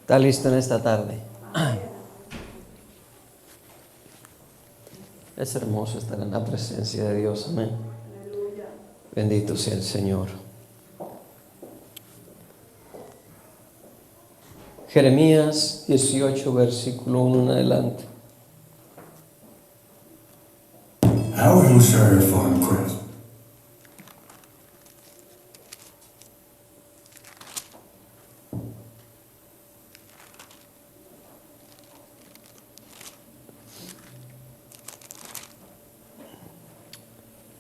¿Está listo en esta tarde? Es hermoso estar en la presencia de Dios. Amén. Bendito sea el Señor. Jeremías 18, versículo 1 en adelante. How will Sarah find Christ?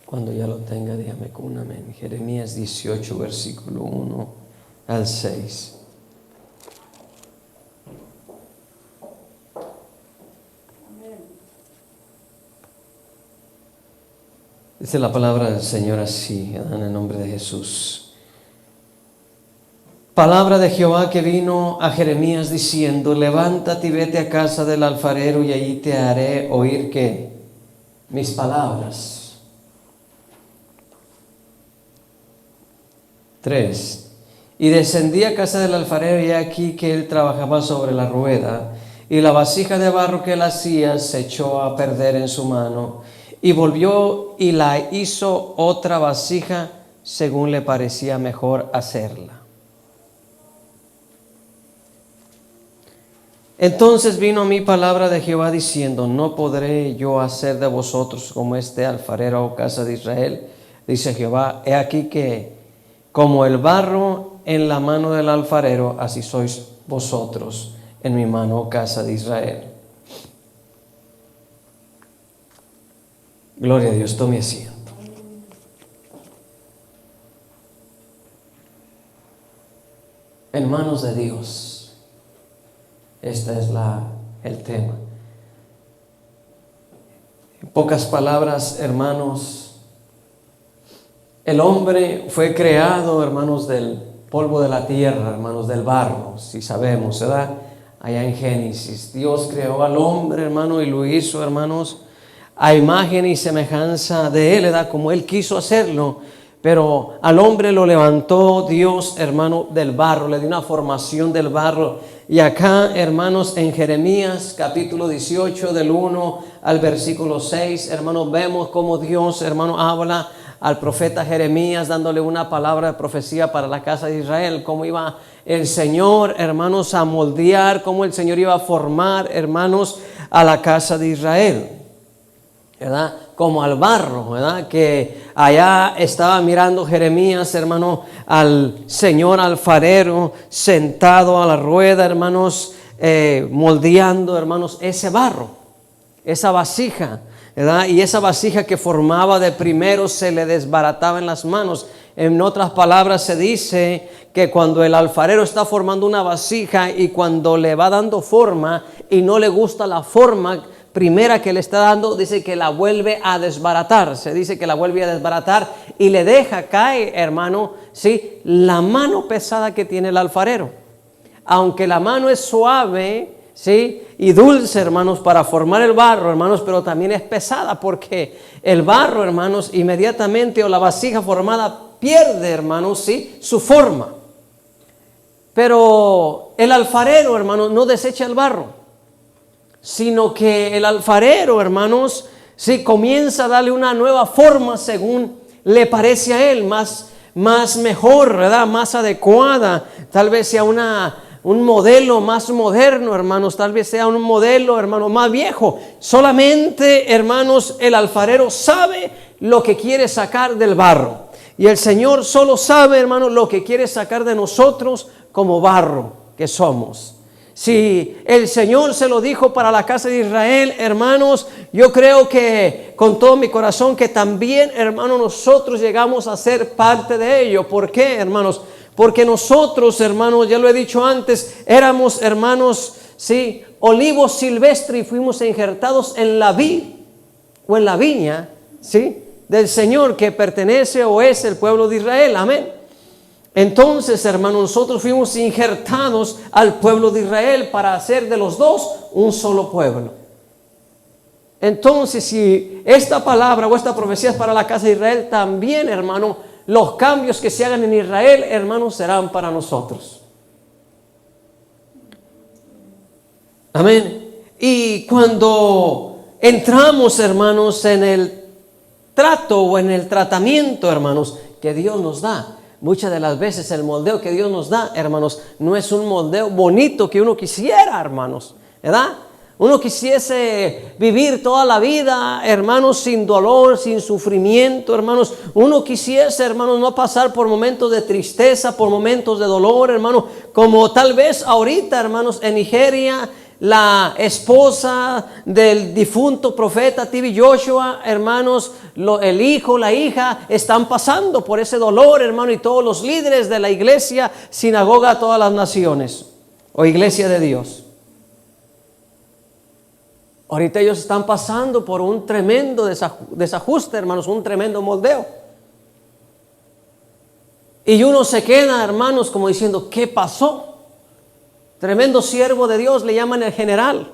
Cuando ya lo tenga, dígame con un amén. Jeremías 18, versículo 1 al 6. Dice la palabra del Señor así, en el nombre de Jesús. Palabra de Jehová que vino a Jeremías diciendo: levántate y vete a casa del alfarero y allí te haré oír ¿qué? Mis palabras. 3. Y descendí a casa del alfarero y aquí que él trabajaba sobre la rueda, y la vasija de barro que él hacía se echó a perder en su mano, y volvió y la hizo otra vasija según le parecía mejor hacerla. Entonces vino a mí palabra de Jehová diciendo: no podré yo hacer de vosotros como este alfarero, oh casa de Israel, dice Jehová. He aquí que como el barro en la mano del alfarero, así sois vosotros en mi mano, oh casa de Israel. Gloria a Dios, tome asiento. En manos de Dios. Este es el tema. En pocas palabras, hermanos, el hombre fue creado, hermanos, del polvo de la tierra, hermanos, del barro, si sabemos, ¿verdad? Allá en Génesis, Dios creó al hombre, hermano, y lo hizo, hermanos, a imagen y semejanza de él, ¿verdad? Como él quiso hacerlo. Pero al hombre lo levantó Dios, hermano, del barro, le dio una formación del barro. Y acá, hermanos, en Jeremías capítulo 18, del 1 al versículo 6, hermanos, vemos cómo Dios, hermano, habla al profeta Jeremías, dándole una palabra de profecía para la casa de Israel, cómo iba el Señor, hermanos, a moldear, cómo el Señor iba a formar, hermanos, a la casa de Israel, ¿verdad? Como al barro, ¿verdad? Que allá estaba mirando Jeremías, hermano, al Señor alfarero sentado a la rueda, hermanos, moldeando, hermanos, ese barro, esa vasija, ¿verdad? Y esa vasija que formaba de primero se le desbarataba en las manos. En otras palabras se dice que cuando el alfarero está formando una vasija y cuando le va dando forma y no le gusta la forma primera que le está dando, dice que la vuelve a desbaratar. Se dice que la vuelve a desbaratar y le deja caer, hermano, ¿sí? La mano pesada que tiene el alfarero. Aunque la mano es suave, ¿sí? Y dulce, hermanos, para formar el barro, hermanos, pero también es pesada porque el barro, hermanos, inmediatamente, o la vasija formada pierde, hermanos, ¿sí? Su forma. Pero el alfarero, hermanos, no desecha el barro, sino que el alfarero, hermanos, sí, comienza a darle una nueva forma según le parece a él, más mejor, ¿verdad? Más adecuada, tal vez sea un modelo más moderno, hermanos, tal vez sea un modelo, hermano, más viejo. Solamente, hermanos, el alfarero sabe lo que quiere sacar del barro, y el Señor solo sabe, hermanos, lo que quiere sacar de nosotros como barro que somos. Si el Señor se lo dijo para la casa de Israel, hermanos, yo creo que con todo mi corazón que también, hermanos, nosotros llegamos a ser parte de ello. ¿Por qué, hermanos? Porque nosotros, hermanos, ya lo he dicho antes, éramos, hermanos, sí, olivos silvestres, y fuimos injertados en la vid o en la viña, sí, del Señor, que pertenece o es el pueblo de Israel. Amén. Entonces, hermanos, nosotros fuimos injertados al pueblo de Israel para hacer de los dos un solo pueblo. Entonces, si esta palabra o esta profecía es para la casa de Israel, también, hermano, los cambios que se hagan en Israel, hermanos, serán para nosotros. Amén. Y cuando entramos, hermanos, en el trato o en el tratamiento, hermanos, que Dios nos da, muchas de las veces el moldeo que Dios nos da, hermanos, no es un moldeo bonito que uno quisiera, hermanos, ¿verdad? Uno quisiese vivir toda la vida, hermanos, sin dolor, sin sufrimiento, hermanos. Uno quisiese, hermanos, no pasar por momentos de tristeza, por momentos de dolor, hermanos, como tal vez ahorita, hermanos, en Nigeria, la esposa del difunto profeta T.B. Joshua, hermanos, el hijo, la hija, están pasando por ese dolor, hermano, y todos los líderes de la iglesia, sinagoga a todas las naciones, o iglesia de Dios. Ahorita ellos están pasando por un tremendo desajuste, hermanos, un tremendo moldeo. Y uno se queda, hermanos, como diciendo, ¿qué pasó? Tremendo siervo de Dios, le llaman el general.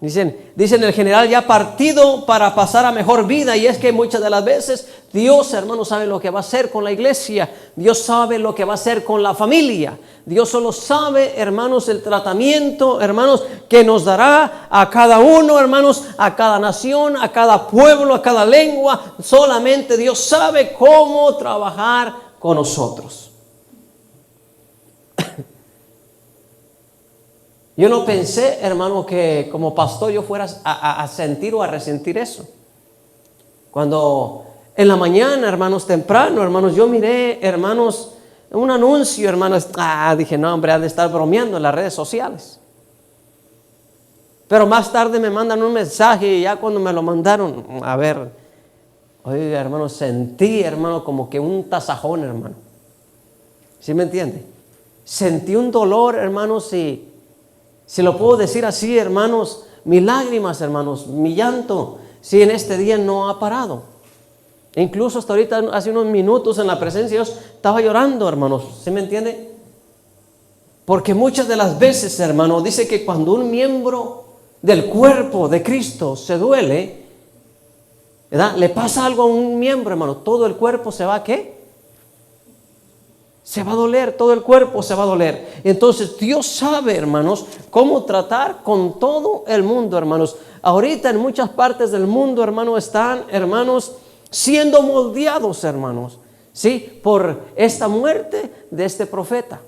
Dicen el general ya partido para pasar a mejor vida. Y es que muchas de las veces Dios, hermanos, sabe lo que va a hacer con la iglesia. Dios sabe lo que va a hacer con la familia. Dios solo sabe, hermanos, el tratamiento, hermanos, que nos dará a cada uno, hermanos, a cada nación, a cada pueblo, a cada lengua. Solamente Dios sabe cómo trabajar con nosotros. Yo no pensé, hermano, que como pastor yo fuera a sentir o a resentir eso. Cuando en la mañana, hermanos, temprano, hermanos, yo miré, hermanos, un anuncio, hermanos. Dije, no, hombre, han de estar bromeando en las redes sociales. Pero más tarde me mandan un mensaje y ya cuando me lo mandaron, a ver, oye, hermano, sentí, hermano, como que un tasajón, hermano. ¿Sí me entiende? Sentí un dolor, hermanos, y si lo puedo decir así, hermanos, mis lágrimas, hermanos, mi llanto, si en este día no ha parado. Incluso hasta ahorita, hace unos minutos en la presencia de Dios, estaba llorando, hermanos. ¿Sí me entiende? Porque muchas de las veces, hermano, dice que cuando un miembro del cuerpo de Cristo se duele, ¿verdad? Le pasa algo a un miembro, hermano, todo el cuerpo se va a ¿qué? Se va a doler, todo el cuerpo se va a doler. Entonces Dios sabe, hermanos, cómo tratar con todo el mundo, hermanos. Ahorita en muchas partes del mundo, hermanos, están, hermanos, siendo moldeados, hermanos, ¿sí? Por esta muerte de este profeta.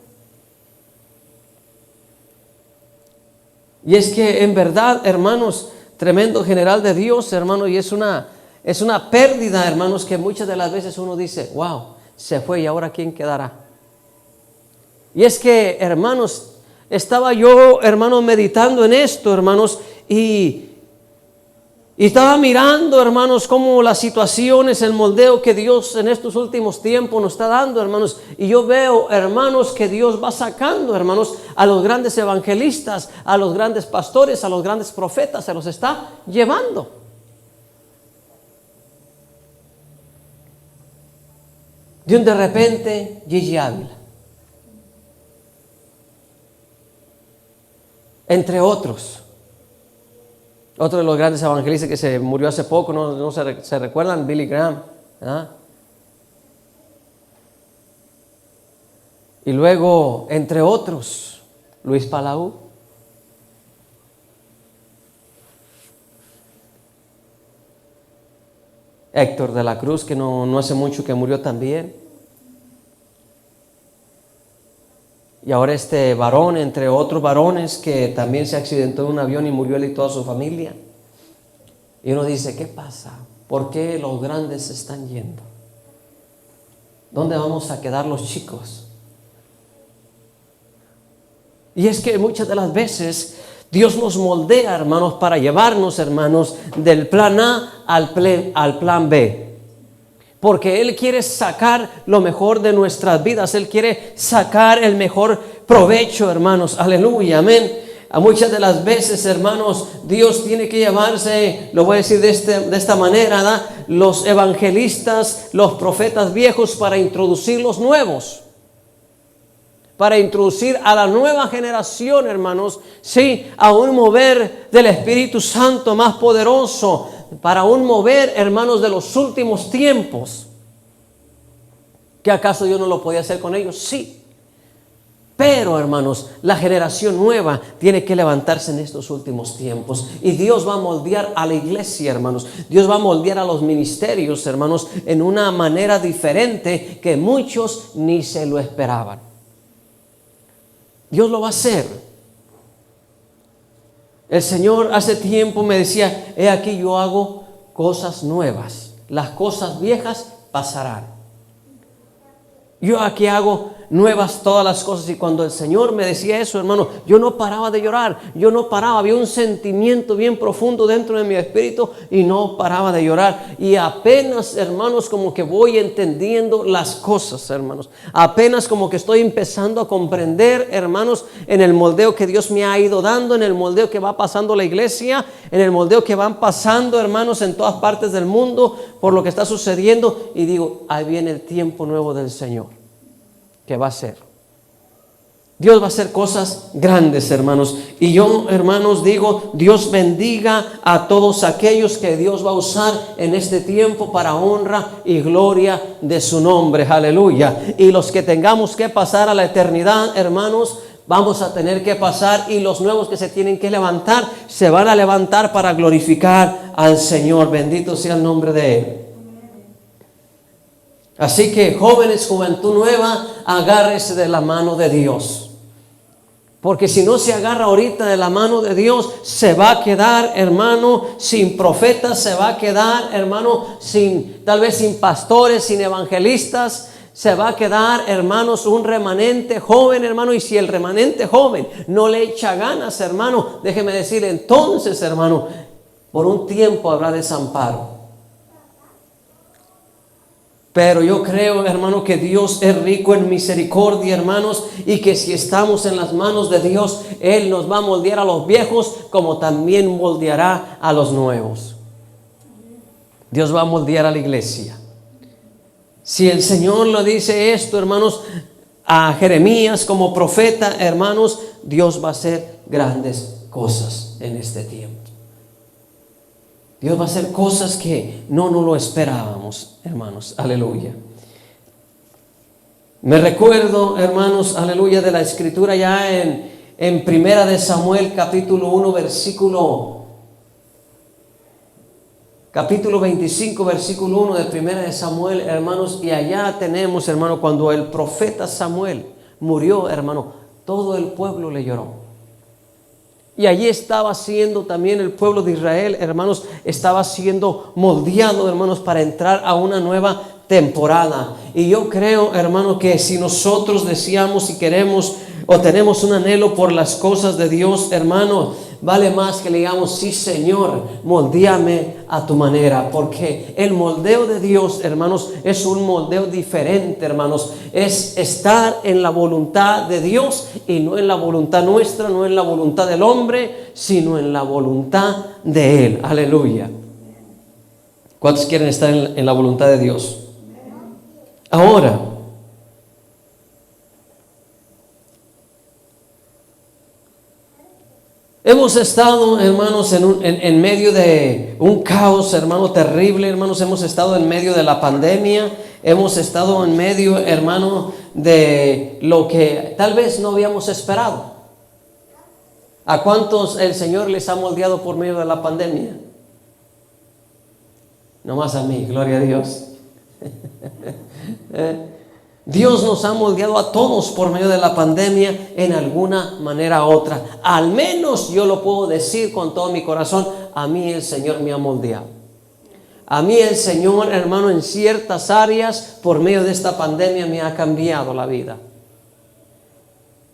Y es que en verdad, hermanos, tremendo general de Dios, hermanos, y es una pérdida, hermanos, que muchas de las veces uno dice, wow, se fue y ahora ¿quién quedará? Y es que, hermanos, estaba yo, hermanos, meditando en esto, hermanos, y estaba mirando, hermanos, cómo las situaciones, el moldeo que Dios en estos últimos tiempos nos está dando, hermanos. Y yo veo, hermanos, que Dios va sacando, hermanos, a los grandes evangelistas, a los grandes pastores, a los grandes profetas, se los está llevando. De repente, Gigi Ávila. Entre otros. Otro de los grandes evangelistas que se murió hace poco, no se recuerdan, Billy Graham. ¿Ah? Y luego, entre otros, Luis Palau. Héctor de la Cruz, que no hace mucho que murió también. Y ahora este varón, entre otros varones, que también se accidentó en un avión y murió él y toda su familia. Y uno dice, ¿qué pasa? ¿Por qué los grandes se están yendo? ¿Dónde vamos a quedar los chicos? Y es que muchas de las veces Dios nos moldea, hermanos, para llevarnos, hermanos, del plan A al plan B. Porque Él quiere sacar lo mejor de nuestras vidas. Él quiere sacar el mejor provecho, hermanos. Aleluya, amén. A muchas de las veces, hermanos, Dios tiene que llevarse, lo voy a decir de esta manera, ¿verdad? Los evangelistas, los profetas viejos para introducir los nuevos. Para introducir a la nueva generación, hermanos, sí, a un mover del Espíritu Santo más poderoso, para un mover, hermanos, de los últimos tiempos. ¿Que acaso yo no lo podía hacer con ellos? Sí. Pero, hermanos, la generación nueva tiene que levantarse en estos últimos tiempos. Y Dios va a moldear a la iglesia, hermanos. Dios va a moldear a los ministerios, hermanos, en una manera diferente que muchos ni se lo esperaban. Dios lo va a hacer. El Señor hace tiempo me decía, he aquí yo hago cosas nuevas. Las cosas viejas pasarán. Yo aquí hago nuevas todas las cosas. Y cuando el Señor me decía eso, hermano, yo no paraba de llorar. Yo no paraba. Había un sentimiento bien profundo dentro de mi espíritu y no paraba de llorar. Y apenas, hermanos, como que voy entendiendo las cosas, hermanos. Apenas como que estoy empezando a comprender, hermanos, en el moldeo que Dios me ha ido dando, en el moldeo que va pasando la iglesia, en el moldeo que van pasando, hermanos, en todas partes del mundo por lo que está sucediendo. Y digo, ahí viene el tiempo nuevo del Señor. ¿Qué va a hacer? Dios va a hacer cosas grandes, hermanos. Y yo, hermanos, digo, Dios bendiga a todos aquellos que Dios va a usar en este tiempo para honra y gloria de su nombre. Aleluya. Y los que tengamos que pasar a la eternidad, hermanos, vamos a tener que pasar, y los nuevos que se tienen que levantar, se van a levantar para glorificar al Señor. Bendito sea el nombre de Él. Así que, jóvenes, juventud nueva, agárrese de la mano de Dios. Porque si no se agarra ahorita de la mano de Dios, se va a quedar, hermano, sin profetas, se va a quedar, hermano, tal vez sin pastores, sin evangelistas. Se va a quedar, hermanos, un remanente joven, hermano. Y si el remanente joven no le echa ganas, hermano, déjeme decir, entonces, hermano, por un tiempo habrá desamparo. Pero yo creo, hermano, que Dios es rico en misericordia, hermanos, y que si estamos en las manos de Dios, Él nos va a moldear a los viejos como también moldeará a los nuevos. Dios va a moldear a la iglesia. Si el Señor lo dice esto, hermanos, a Jeremías como profeta, hermanos, Dios va a hacer grandes cosas en este tiempo. Dios va a hacer cosas que no lo esperábamos, hermanos. Aleluya. Me recuerdo, hermanos, aleluya, de la escritura ya en Primera de Samuel, capítulo 1, capítulo 25, versículo 1 de Primera de Samuel, hermanos. Y allá tenemos, hermano, cuando el profeta Samuel murió, hermano, todo el pueblo le lloró. Y allí estaba siendo también el pueblo de Israel, hermanos, estaba siendo moldeado, hermanos, para entrar a una nueva temporada. Y yo creo, hermano, que si nosotros deseamos y queremos o tenemos un anhelo por las cosas de Dios, hermano, vale más que le digamos, sí, Señor, moldéame a tu manera. Porque el moldeo de Dios, hermanos, es un moldeo diferente, hermanos. Es estar en la voluntad de Dios y no en la voluntad nuestra, no en la voluntad del hombre, sino en la voluntad de Él. Aleluya. ¿Cuántos quieren estar en la voluntad de Dios? Ahora, hemos estado, hermanos, en medio de un caos, hermano, terrible, hermanos. Hemos estado en medio de la pandemia. Hemos estado en medio, hermano, de lo que tal vez no habíamos esperado. ¿A cuántos el Señor les ha moldeado por medio de la pandemia? No más a mí, gloria a Dios. Dios nos ha moldeado a todos por medio de la pandemia en alguna manera u otra. Al menos yo lo puedo decir con todo mi corazón, a mí el Señor me ha moldeado. A mí el Señor, hermano, en ciertas áreas por medio de esta pandemia me ha cambiado la vida.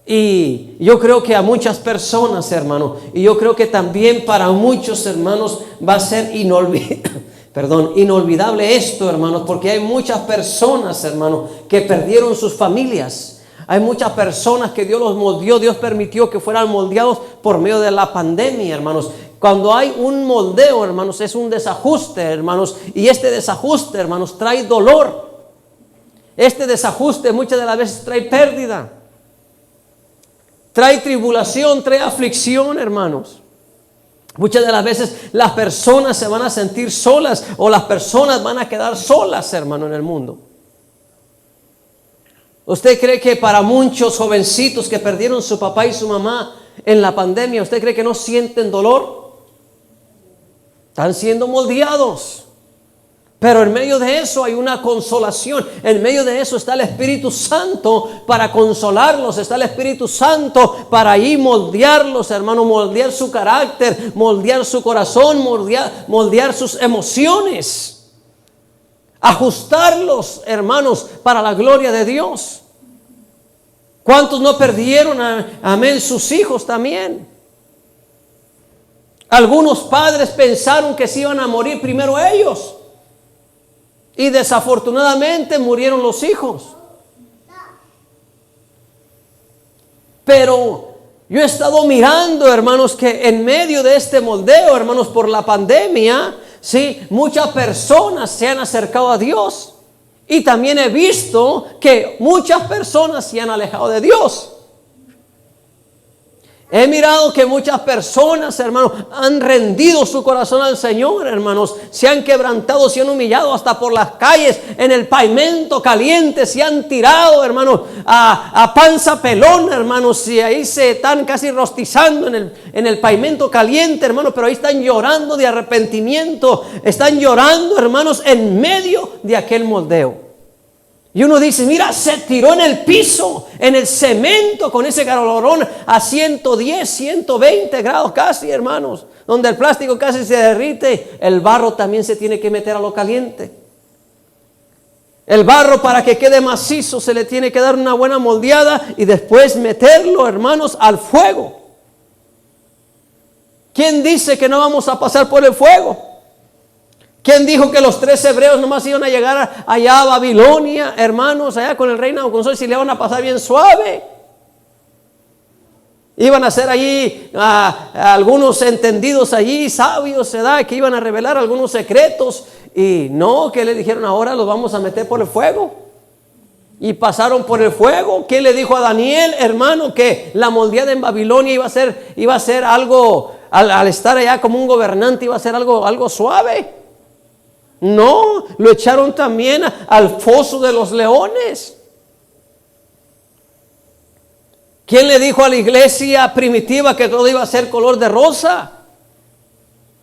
Y yo creo que a muchas personas, hermano, y yo creo que también para muchos hermanos va a ser inolvidable esto, hermanos, porque hay muchas personas, hermanos, que perdieron sus familias. Hay muchas personas que Dios los moldeó, Dios permitió que fueran moldeados por medio de la pandemia, hermanos. Cuando hay un moldeo, hermanos, es un desajuste, hermanos, y este desajuste, hermanos, trae dolor. Este desajuste muchas de las veces trae pérdida, trae tribulación, trae aflicción, hermanos. Muchas de las veces las personas se van a sentir solas o las personas van a quedar solas, hermano, en el mundo. ¿Usted cree que para muchos jovencitos que perdieron su papá y su mamá en la pandemia, usted cree que no sienten dolor? Están siendo moldeados. Pero en medio de eso hay una consolación. En medio de eso está el Espíritu Santo para consolarlos. Está el Espíritu Santo para ahí moldearlos, hermano. Moldear su carácter, moldear su corazón, moldear sus emociones. Ajustarlos, hermanos, para la gloria de Dios. ¿Cuántos no perdieron, amén, sus hijos también? Algunos padres pensaron que se iban a morir primero ellos. Y desafortunadamente murieron los hijos. Pero yo he estado mirando, hermanos, que en medio de este moldeo, hermanos, por la pandemia, sí, muchas personas se han acercado a Dios. Y también he visto que muchas personas se han alejado de Dios. He mirado que muchas personas, hermanos, han rendido su corazón al Señor, hermanos. Se han quebrantado, se han humillado hasta por las calles, en el pavimento caliente. Se han tirado, hermanos, a panza pelona, hermanos. Y ahí se están casi rostizando en el pavimento caliente, hermanos. Pero ahí están llorando de arrepentimiento. Están llorando, hermanos, en medio de aquel moldeo. Y uno dice, mira, se tiró en el piso, en el cemento, con ese calorón a 110, 120 grados casi, hermanos. Donde el plástico casi se derrite, el barro también se tiene que meter a lo caliente. El barro, para que quede macizo, se le tiene que dar una buena moldeada y después meterlo, hermanos, al fuego. ¿Quién dice que no vamos a pasar por el fuego? ¿Quién dijo que los 3 hebreos nomás iban a llegar allá a Babilonia, hermanos, allá con el rey Nabucodonosor, si le iban a pasar bien suave? Iban a ser allí algunos entendidos allí, sabios, ¿verdad? Que iban a revelar algunos secretos. Y no, que le dijeron, ahora los vamos a meter por el fuego. Y pasaron por el fuego. ¿Quién le dijo a Daniel, hermano, que la moldeada en Babilonia iba a ser algo, al estar allá como un gobernante, iba a ser algo suave? No, lo echaron también al foso de los leones. ¿Quién le dijo a la iglesia primitiva que todo iba a ser color de rosa?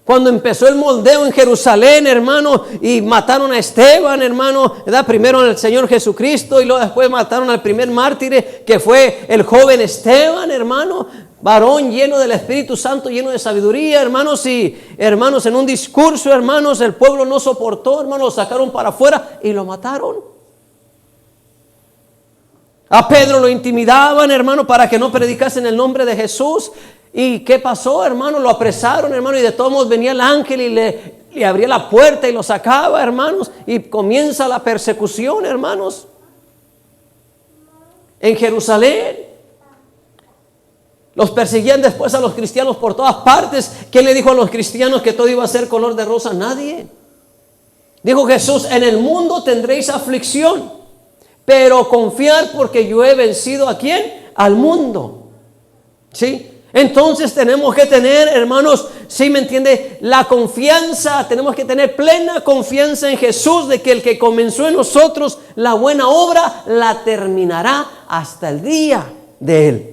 Cuando empezó el moldeo en Jerusalén, hermano, y mataron a Esteban, hermano, ¿verdad? Primero al Señor Jesucristo y luego después mataron al primer mártir, que fue el joven Esteban, hermano, varón lleno del Espíritu Santo, lleno de sabiduría, hermanos, y hermanos, en un discurso, hermanos, el pueblo no soportó, hermanos, lo sacaron para afuera y lo mataron. A Pedro lo intimidaban, hermano, para que no predicase en el nombre de Jesús. ¿Y qué pasó, hermano? Lo apresaron, hermano, y de todos modos venía el ángel y le abría la puerta y lo sacaba, hermanos, y comienza la persecución, hermanos, en Jerusalén. Los perseguían después a los cristianos por todas partes. ¿Quién le dijo a los cristianos que todo iba a ser color de rosa? Nadie. Dijo Jesús, en el mundo tendréis aflicción, pero confiar porque yo he vencido ¿a quién? Al mundo. ¿Sí? Entonces tenemos que tener, hermanos, ¿sí me entiende? La confianza, tenemos que tener plena confianza en Jesús, de que el que comenzó en nosotros la buena obra, la terminará hasta el día de Él.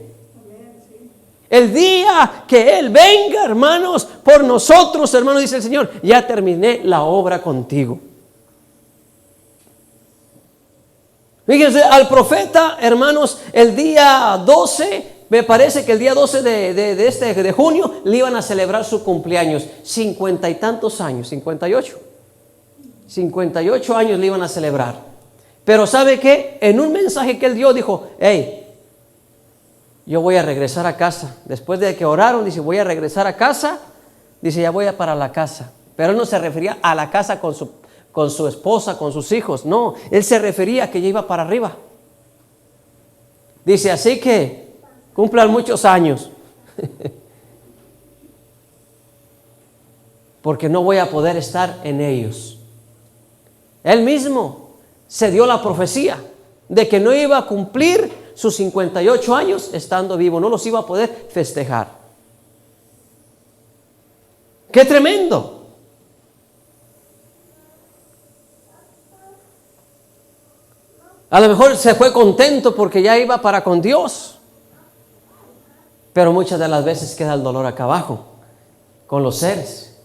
El día que Él venga, hermanos, por nosotros, hermanos, dice el Señor, ya terminé la obra contigo. Fíjense, al profeta, hermanos, el día 12, me parece que el día 12 de junio, le iban a celebrar su cumpleaños. 50 y tantos años, 58. 58 años le iban a celebrar. Pero ¿sabe qué? En un mensaje que él dio, dijo, hey, yo voy a regresar a casa. Después de que oraron, dice, voy a regresar a casa. Dice, ya voy a para la casa. Pero él no se refería a la casa con su esposa, con sus hijos. No, él se refería a que ya iba para arriba. Dice, así que cumplan muchos años. Porque no voy a poder estar en ellos. Él mismo se dio la profecía de que no iba a cumplir sus 58 años estando vivo, no los iba a poder festejar. ¡Qué tremendo! A lo mejor se fue contento porque ya iba para con Dios. Pero muchas de las veces queda el dolor acá abajo, con los seres.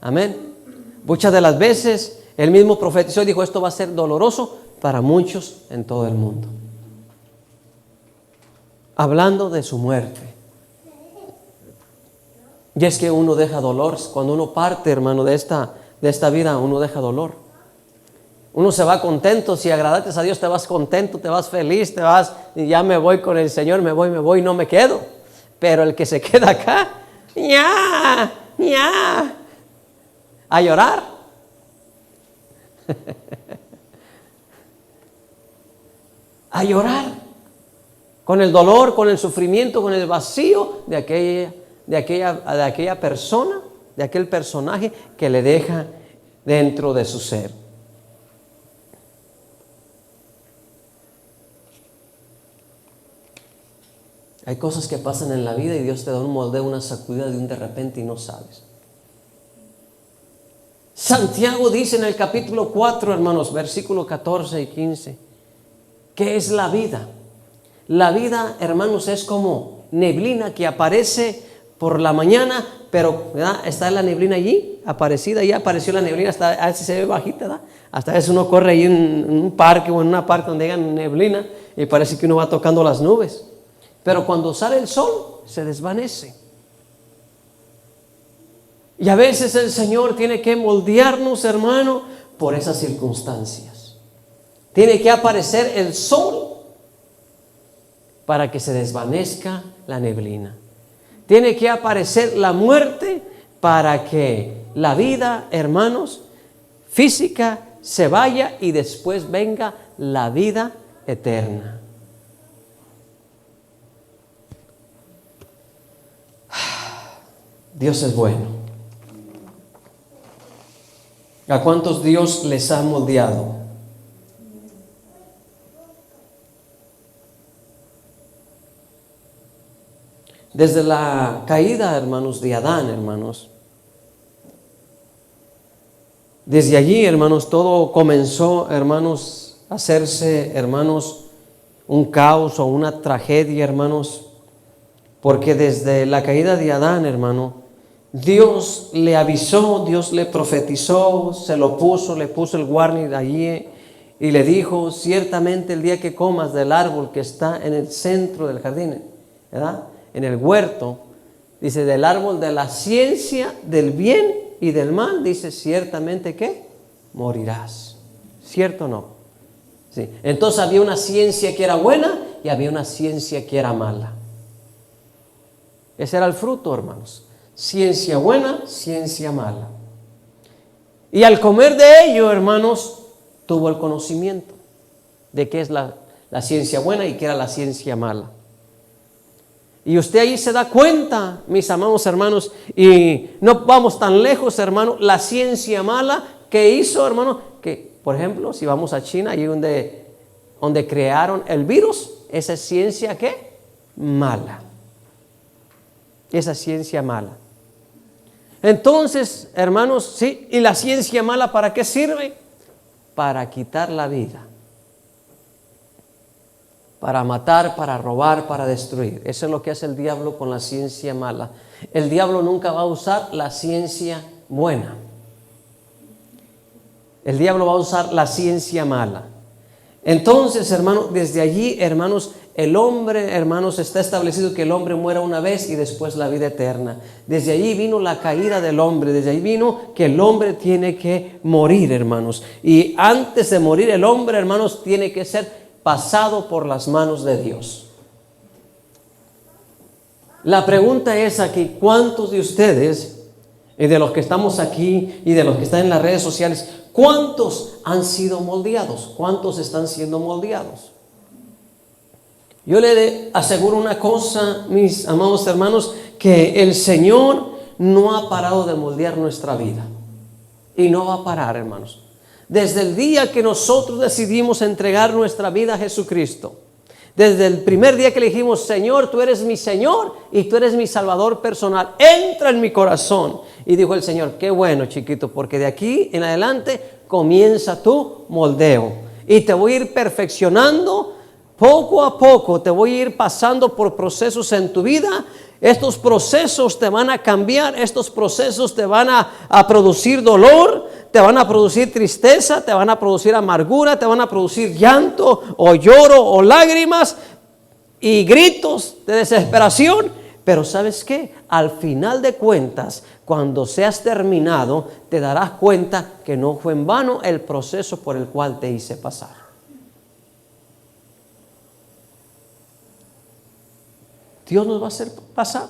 Amén. Muchas de las veces él mismo profetizó y dijo, esto va a ser doloroso para muchos en todo el mundo. Hablando de su muerte. Y es que uno deja dolor. Cuando uno parte, hermano, de esta vida, uno deja dolor. Uno se va contento. Si agradaste a Dios, te vas contento, te vas feliz, te vas, y ya me voy con el Señor, me voy, no me quedo. Pero el que se queda acá, ya, a llorar. A llorar. Con el dolor, con el sufrimiento, con el vacío de aquella persona, de aquel personaje que le deja dentro de su ser. Hay cosas que pasan en la vida y Dios te da un moldeo, una sacudida de un de repente y no sabes. Santiago dice en el capítulo 4, hermanos, versículos 14 y 15, ¿qué es la vida? La vida, hermanos, es como neblina que aparece por la mañana, pero ¿verdad? Está la neblina allí, aparecida, ya apareció la neblina, hasta a veces se ve bajita, ¿verdad? Hasta a veces uno corre ahí en un parque o en una parte donde haya neblina y parece que uno va tocando las nubes. Pero cuando sale el sol, se desvanece. Y a veces el Señor tiene que moldearnos, hermano, por esas circunstancias. Tiene que aparecer el sol para que se desvanezca la neblina. Tiene que aparecer la muerte para que la vida, hermanos, física se vaya y después venga la vida eterna. Dios es bueno. ¿A cuántos Dios les ha moldeado? Desde la caída, hermanos, de Adán, hermanos. Desde allí, hermanos, todo comenzó, hermanos, a hacerse, hermanos, un caos o una tragedia, hermanos. Porque desde la caída de Adán, hermano, Dios le avisó, Dios le profetizó, le puso el warning allí y le dijo, ciertamente el día que comas del árbol que está en el centro del jardín, ¿verdad? En el huerto, dice, del árbol de la ciencia del bien y del mal, dice, ciertamente que morirás. ¿Cierto o no? Sí. Entonces había una ciencia que era buena y había una ciencia que era mala. Ese era el fruto, hermanos. Ciencia buena, ciencia mala. Y al comer de ello, hermanos, tuvo el conocimiento de qué es la ciencia buena y qué era la ciencia mala. Y usted ahí se da cuenta, mis amados hermanos, y no vamos tan lejos, hermano, la ciencia mala que hizo, hermano, que, por ejemplo, si vamos a China, ahí donde crearon el virus, esa es ciencia ¿qué? Mala. Esa ciencia mala. Entonces, hermanos, sí, ¿y la ciencia mala para qué sirve? Para quitar la vida. Para matar, para robar, para destruir. Eso es lo que hace el diablo con la ciencia mala. El diablo nunca va a usar la ciencia buena. El diablo va a usar la ciencia mala. Entonces, hermanos, desde allí, hermanos, el hombre, hermanos, está establecido que el hombre muera una vez y después la vida eterna. Desde allí vino la caída del hombre. Desde allí vino que el hombre tiene que morir, hermanos. Y antes de morir el hombre, hermanos, tiene que ser pasado por las manos de Dios. La pregunta es aquí, ¿cuántos de ustedes, y de los que estamos aquí y de los que están en las redes sociales, cuántos han sido moldeados? ¿Cuántos están siendo moldeados? Yo le aseguro una cosa, mis amados hermanos, que el Señor no ha parado de moldear nuestra vida. Y no va a parar, hermanos. Desde el día que nosotros decidimos entregar nuestra vida a Jesucristo, desde el primer día que le dijimos, Señor, tú eres mi Señor y tú eres mi Salvador personal, entra en mi corazón. Y dijo el Señor, qué bueno, chiquito, porque de aquí en adelante comienza tu moldeo. Y te voy a ir perfeccionando poco a poco. Te voy a ir pasando por procesos en tu vida. Estos procesos te van a cambiar. Estos procesos te van a producir dolor. Te van a producir tristeza. Te van a producir amargura. Te van a producir llanto o lloro o lágrimas y gritos de desesperación. Pero ¿sabes qué? Al final de cuentas, cuando seas terminado, te darás cuenta que no fue en vano el proceso por el cual te hice pasar. Dios nos va a hacer pasar.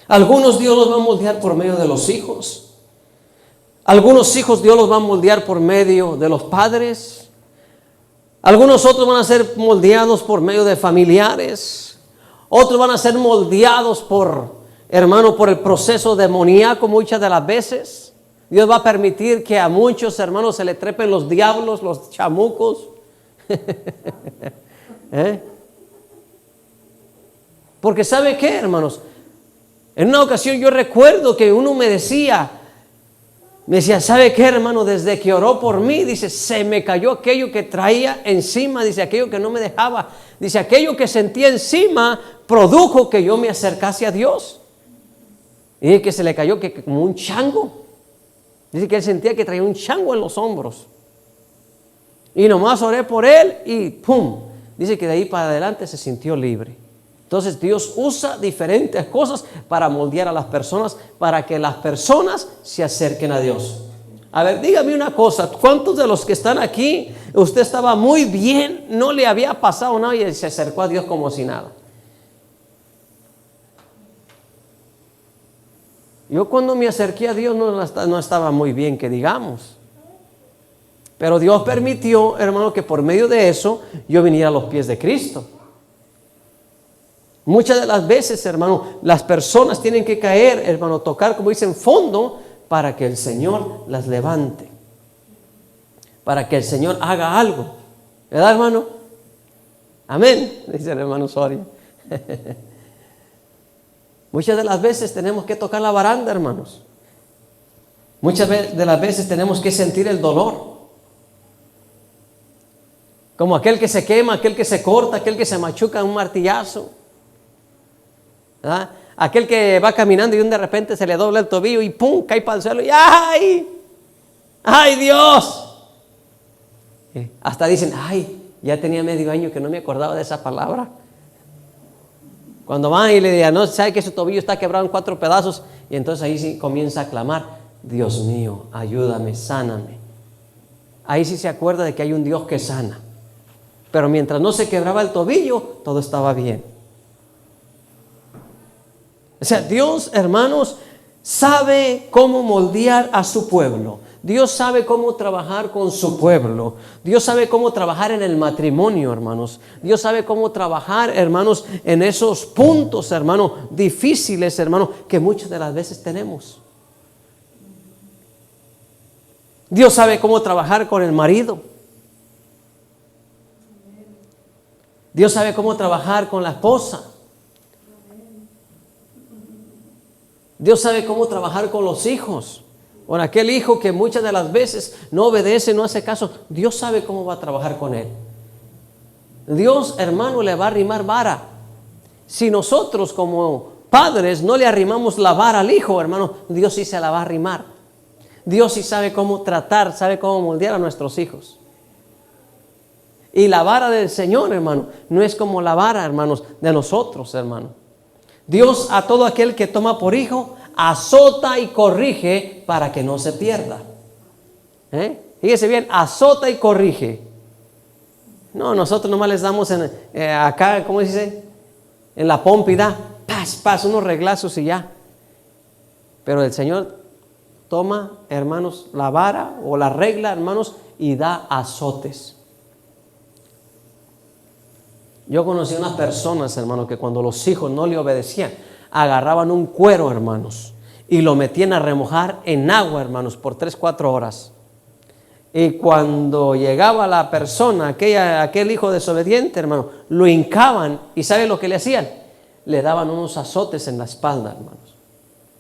Algunos Dios los va a moldear por medio de los hijos. Algunos hijos Dios los va a moldear por medio de los padres. Algunos otros van a ser moldeados por medio de familiares. Otros van a ser moldeados por el proceso demoníaco muchas de las veces. Dios va a permitir que a muchos hermanos se le trepen los diablos, los chamucos. Porque ¿sabe qué, hermanos? En una ocasión yo recuerdo que uno me decía, ¿sabe qué, hermano? Desde que oró por mí, dice, se me cayó aquello que traía encima, dice, aquello que no me dejaba, dice, aquello que sentía encima produjo que yo me acercase a Dios. Y dice que se le cayó que como un chango. Dice que él sentía que traía un chango en los hombros. Y nomás oré por él y ¡pum! Dice que de ahí para adelante se sintió libre. Entonces Dios usa diferentes cosas para moldear a las personas, para que las personas se acerquen a Dios. A ver, dígame una cosa, ¿cuántos de los que están aquí, usted estaba muy bien, no le había pasado nada y se acercó a Dios como si nada? Yo cuando me acerqué a Dios no estaba muy bien, que digamos. Pero Dios permitió, hermano, que por medio de eso yo viniera a los pies de Cristo. Muchas de las veces, hermano, las personas tienen que caer, hermano, tocar, como dicen, fondo, para que el Señor las levante. Para que el Señor haga algo. ¿Verdad, hermano? Amén, dice el hermano Soria. Muchas de las veces tenemos que tocar la baranda, hermanos. Muchas de las veces tenemos que sentir el dolor. Como aquel que se quema, aquel que se corta, aquel que se machuca un martillazo. ¿Verdad? Aquel que va caminando y de repente se le dobla el tobillo y ¡pum! Cae para el suelo y ¡ay! ¡Ay, Dios! Hasta dicen, ¡ay! Ya tenía medio año que no me acordaba de esa palabra. Cuando van y le digan, no, sabe que su tobillo está quebrado en 4 pedazos, y entonces ahí sí comienza a clamar, Dios mío, ayúdame, sáname. Ahí sí se acuerda de que hay un Dios que sana. Pero mientras no se quebraba el tobillo, todo estaba bien. O sea, Dios, hermanos, sabe cómo moldear a su pueblo. Dios sabe cómo trabajar con su pueblo. Dios sabe cómo trabajar en el matrimonio, hermanos. Dios sabe cómo trabajar, hermanos, en esos puntos, hermanos, difíciles, hermanos, que muchas de las veces tenemos. Dios sabe cómo trabajar con el marido. Dios sabe cómo trabajar con la esposa. Dios sabe cómo trabajar con los hijos. Con aquel hijo que muchas de las veces no obedece, no hace caso. Dios sabe cómo va a trabajar con él. Dios, hermano, le va a arrimar vara. Si nosotros como padres no le arrimamos la vara al hijo, hermano, Dios sí se la va a arrimar. Dios sí sabe cómo tratar, sabe cómo moldear a nuestros hijos. Y la vara del Señor, hermano, no es como la vara, hermanos, de nosotros, hermano. Dios a todo aquel que toma por hijo, azota y corrige para que no se pierda. Fíjese bien, azota y corrige. No, nosotros nomás les damos acá, ¿cómo se dice? En la pómpida, paz, unos reglazos y ya. Pero el Señor toma, hermanos, la vara o la regla, hermanos, y da azotes. Yo conocí a unas personas, hermanos, que cuando los hijos no le obedecían, agarraban un cuero, hermanos, y lo metían a remojar en agua, hermanos, por 3-4 horas. Y cuando llegaba la persona, aquel hijo desobediente, hermano, lo hincaban, y ¿sabe lo que le hacían? Le daban unos azotes en la espalda, hermanos.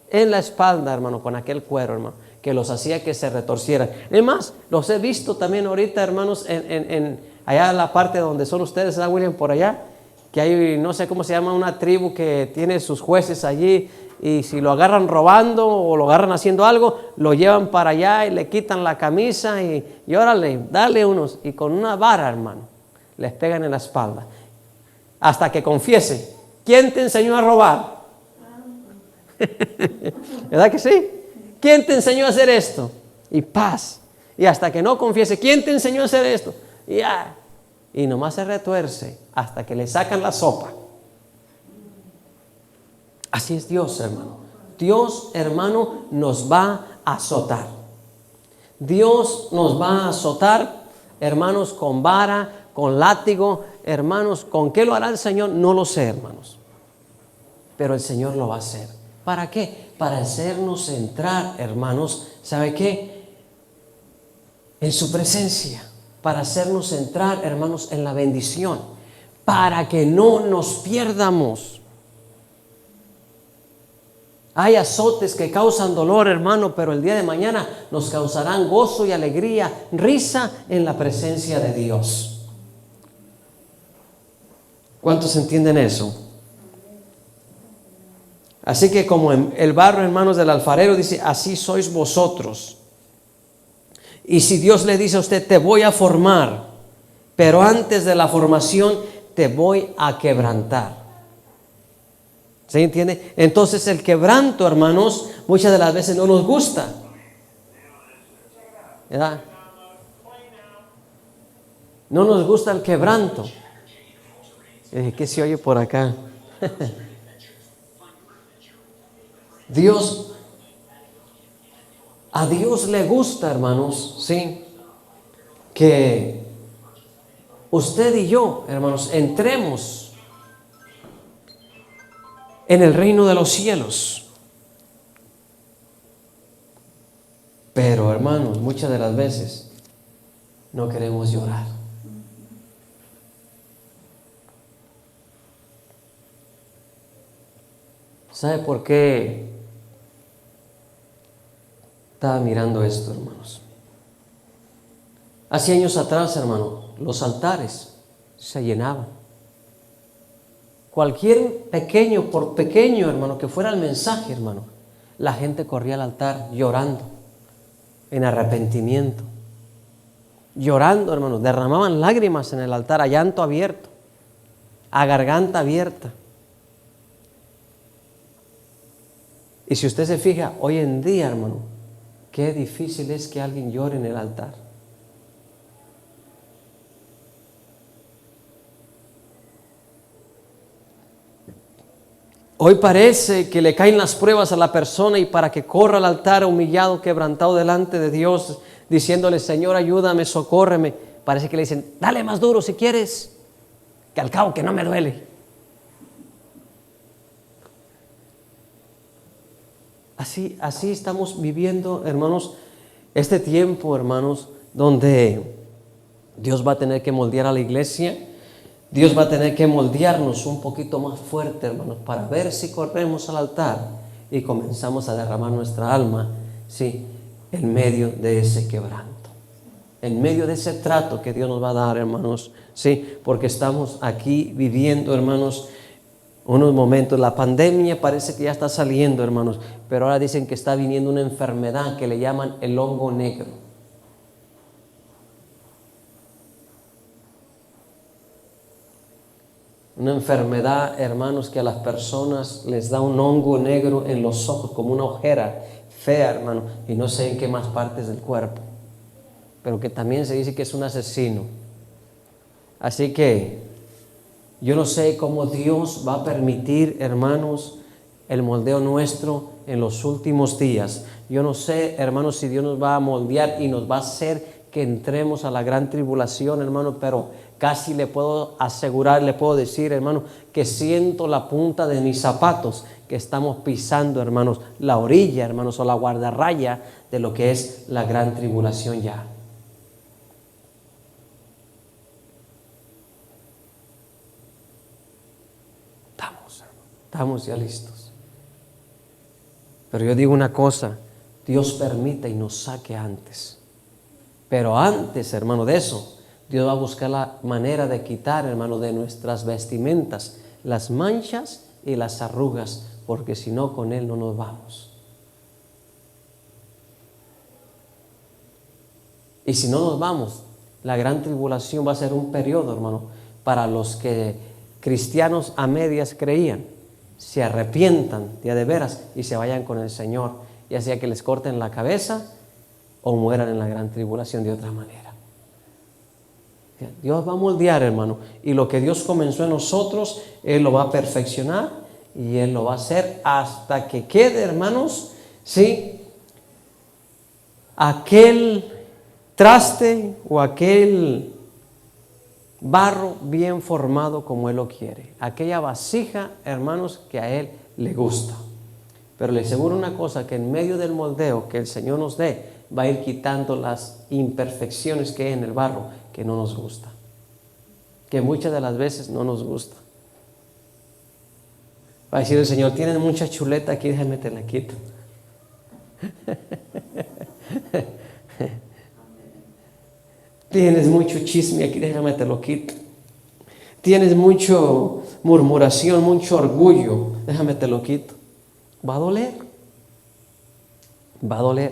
En la espalda, hermano, con aquel cuero, hermano. que los hacía que se retorcieran. Es más, los he visto también ahorita, hermanos, allá en la parte donde son ustedes, ¿verdad, William? Por allá, que hay, no sé cómo se llama, una tribu que tiene sus jueces allí, y si lo agarran robando o lo agarran haciendo algo, lo llevan para allá y le quitan la camisa y órale, dale unos, y con una vara, hermano, les pegan en la espalda, hasta que confiese. ¿Quién te enseñó a robar? ¿Verdad que sí? ¿Quién te enseñó a hacer esto? Y paz. Y hasta que no confiese, ¿quién te enseñó a hacer esto? Y nomás se retuerce hasta que le sacan la sopa. Así es Dios, hermano. Dios, hermano, nos va a azotar. Dios nos va a azotar, hermanos, con vara, con látigo. Hermanos, ¿con qué lo hará el Señor? No lo sé, hermanos. Pero el Señor lo va a hacer. ¿Para qué? Para hacernos entrar, hermanos, ¿sabe qué? En su presencia. Para hacernos entrar, hermanos, en la bendición. Para que no nos pierdamos. Hay azotes que causan dolor, hermano, pero el día de mañana nos causarán gozo y alegría, risa en la presencia de Dios. ¿Cuántos entienden eso? Así que como el barro en manos del alfarero, dice, así sois vosotros. Y si Dios le dice a usted, te voy a formar, pero antes de la formación te voy a quebrantar. ¿Se entiende? Entonces el quebranto, hermanos, muchas de las veces no nos gusta, ¿verdad? No nos gusta el quebranto. ¿Qué se oye por acá? A Dios le gusta, hermanos, ¿sí? Que usted y yo, hermanos, entremos en el reino de los cielos. Pero, hermanos, muchas de las veces no queremos llorar. ¿Sabe por qué estaba mirando esto, hermanos? Hace años atrás, hermano, los altares se llenaban. Cualquier pequeño, por pequeño, hermano, que fuera el mensaje, hermano, la gente corría al altar llorando, en arrepentimiento. Llorando, hermano, derramaban lágrimas en el altar, a llanto abierto, a garganta abierta. Y si usted se fija, hoy en día, hermano, qué difícil es que alguien llore en el altar. Hoy parece que le caen las pruebas a la persona y para que corra al altar humillado, quebrantado delante de Dios, diciéndole, Señor, ayúdame, socórreme. Parece que le dicen, dale más duro si quieres, que al cabo que no me duele. Así estamos viviendo, hermanos, este tiempo, hermanos, donde Dios va a tener que moldear a la iglesia. Dios va a tener que moldearnos un poquito más fuerte, hermanos, para ver si corremos al altar y comenzamos a derramar nuestra alma, sí, en medio de ese quebranto, en medio de ese trato que Dios nos va a dar, hermanos, sí, porque estamos aquí viviendo, hermanos, unos momentos. La pandemia parece que ya está saliendo, hermanos, pero ahora dicen que está viniendo una enfermedad que le llaman el hongo negro. Una enfermedad, hermanos, que a las personas les da un hongo negro en los ojos, como una ojera fea, hermano, y no sé en qué más partes del cuerpo, pero que también se dice que es un asesino. Así que yo no sé cómo Dios va a permitir, hermanos, el moldeo nuestro en los últimos días. Yo no sé, hermanos, si Dios nos va a moldear y nos va a hacer que entremos a la gran tribulación, hermano, pero casi le puedo asegurar, le puedo decir, hermano, que siento la punta de mis zapatos que estamos pisando, hermanos, la orilla, hermanos, o la guardarraya de lo que es la gran tribulación ya. Estamos ya listos. Pero yo digo una cosa, Dios permite y nos saque antes. Pero antes, hermano, de eso, Dios va a buscar la manera de quitar, hermano, de nuestras vestimentas las manchas y las arrugas, porque si no, con Él no nos vamos. Y si no nos vamos, la gran tribulación va a ser un periodo, hermano, para los que cristianos a medias creían, se arrepientan de veras y se vayan con el Señor, ya sea que les corten la cabeza o mueran en la gran tribulación de otra manera. Dios va a moldear, hermano, y lo que Dios comenzó en nosotros, Él lo va a perfeccionar y Él lo va a hacer hasta que quede, hermanos, ¿sí?, aquel traste o aquel barro bien formado como Él lo quiere, aquella vasija, hermanos, que a Él le gusta. Pero le aseguro una cosa, que en medio del moldeo que el Señor nos dé, va a ir quitando las imperfecciones que hay en el barro, que no nos gusta, que muchas de las veces no nos gusta. Va a decir el Señor: tienes mucha chuleta aquí, déjame te la quito. Tienes mucho chisme aquí, déjame te lo quito. Tienes mucho murmuración, mucho orgullo, déjame te lo quito. Va a doler,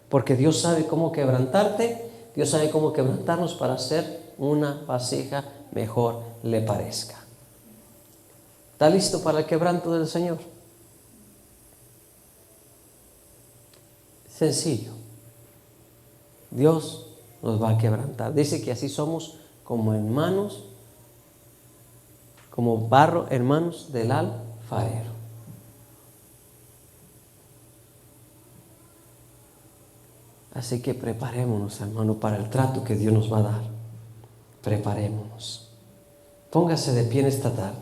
porque Dios sabe cómo quebrantarte, Dios sabe cómo quebrantarnos para hacer una vasija mejor le parezca. ¿Está listo para el quebranto del Señor? Sencillo. Dios nos va a quebrantar. Dice que así somos como en manos, como barro en manos del alfarero. Así que preparémonos, hermano, para el trato que Dios nos va a dar. Preparémonos. Póngase de pie en esta tarde.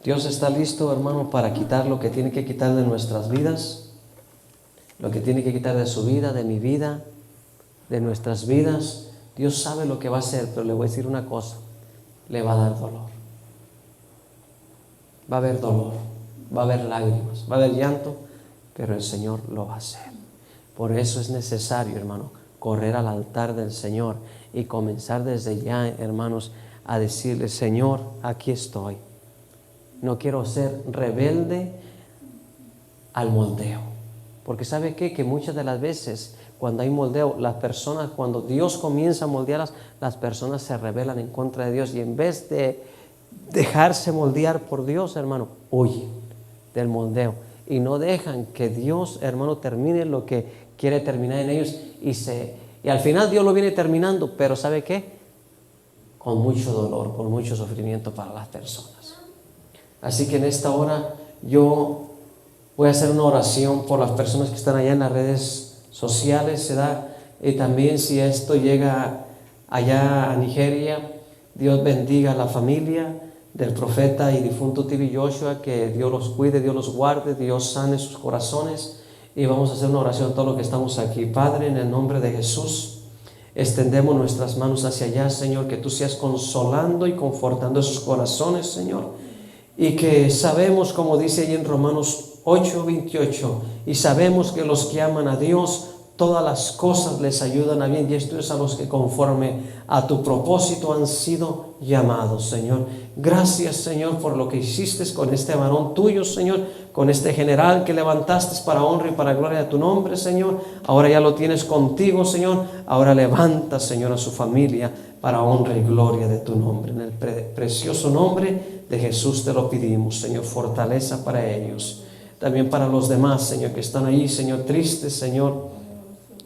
Dios está listo, hermano, para quitar lo que tiene que quitar de nuestras vidas, lo que tiene que quitar de su vida, de mi vida, de nuestras vidas. Dios sabe lo que va a hacer, pero le voy a decir una cosa: le va a dar dolor. Va a haber dolor, va a haber lágrimas, va a haber llanto, pero el Señor lo va a hacer. Por eso es necesario, hermano, correr al altar del Señor y comenzar desde ya, hermanos, a decirle: Señor, aquí estoy. No quiero ser rebelde al moldeo. Porque ¿sabe qué? Que muchas de las veces cuando hay moldeo, las personas, cuando Dios comienza a moldearlas, las personas se rebelan en contra de Dios, y en vez de dejarse moldear por Dios, hermano, huyen del moldeo y no dejan que Dios, hermano, termine lo que quiere terminar en ellos, y al final Dios lo viene terminando, pero ¿sabe qué? Con mucho dolor, con mucho sufrimiento para las personas. Así que en esta hora yo voy a hacer una oración por las personas que están allá en las redes sociales, ¿verdad? Y también si esto llega allá a Nigeria, Dios bendiga a la familia del profeta y difunto T.B. Joshua, que Dios los cuide, Dios los guarde, Dios sane sus corazones. Y vamos a hacer una oración todos los que estamos aquí. Padre, en el nombre de Jesús, extendemos nuestras manos hacia allá, Señor, que tú seas consolando y confortando esos corazones, Señor. Y que sabemos, como dice ahí en Romanos 8:28, y sabemos que los que aman a Dios, todas las cosas les ayudan a bien, y esto es a los que conforme a tu propósito han sido llamados, Señor. Gracias, Señor, por lo que hiciste con este varón tuyo, Señor, con este general que levantaste para honra y para gloria de tu nombre, Señor. Ahora ya lo tienes contigo, Señor. Ahora levanta, Señor, a su familia para honra y gloria de tu nombre. En el precioso nombre de Jesús te lo pedimos, Señor. Fortaleza para ellos. También para los demás, Señor, que están ahí, Señor, tristes, Señor,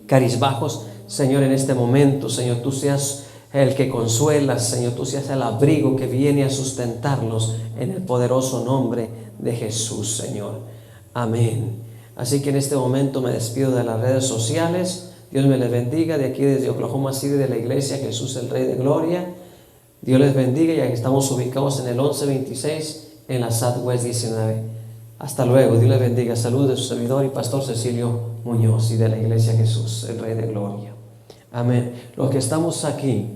carizbajos, Señor, en este momento, Señor, tú seas el que consuela, Señor, tú seas el abrigo que viene a sustentarlos en el poderoso nombre de Jesús, Señor. Amén. Así que en este momento me despido de las redes sociales. Dios me les bendiga de aquí desde Oklahoma City, de la iglesia Jesús el Rey de Gloria. Dios les bendiga, ya que estamos ubicados en el 1126 en la Southwest 19. Hasta luego, Dios les bendiga. Saludos de su servidor y pastor Cecilio Muñoz y de la iglesia Jesús el Rey de Gloria. Amén. Los que estamos aquí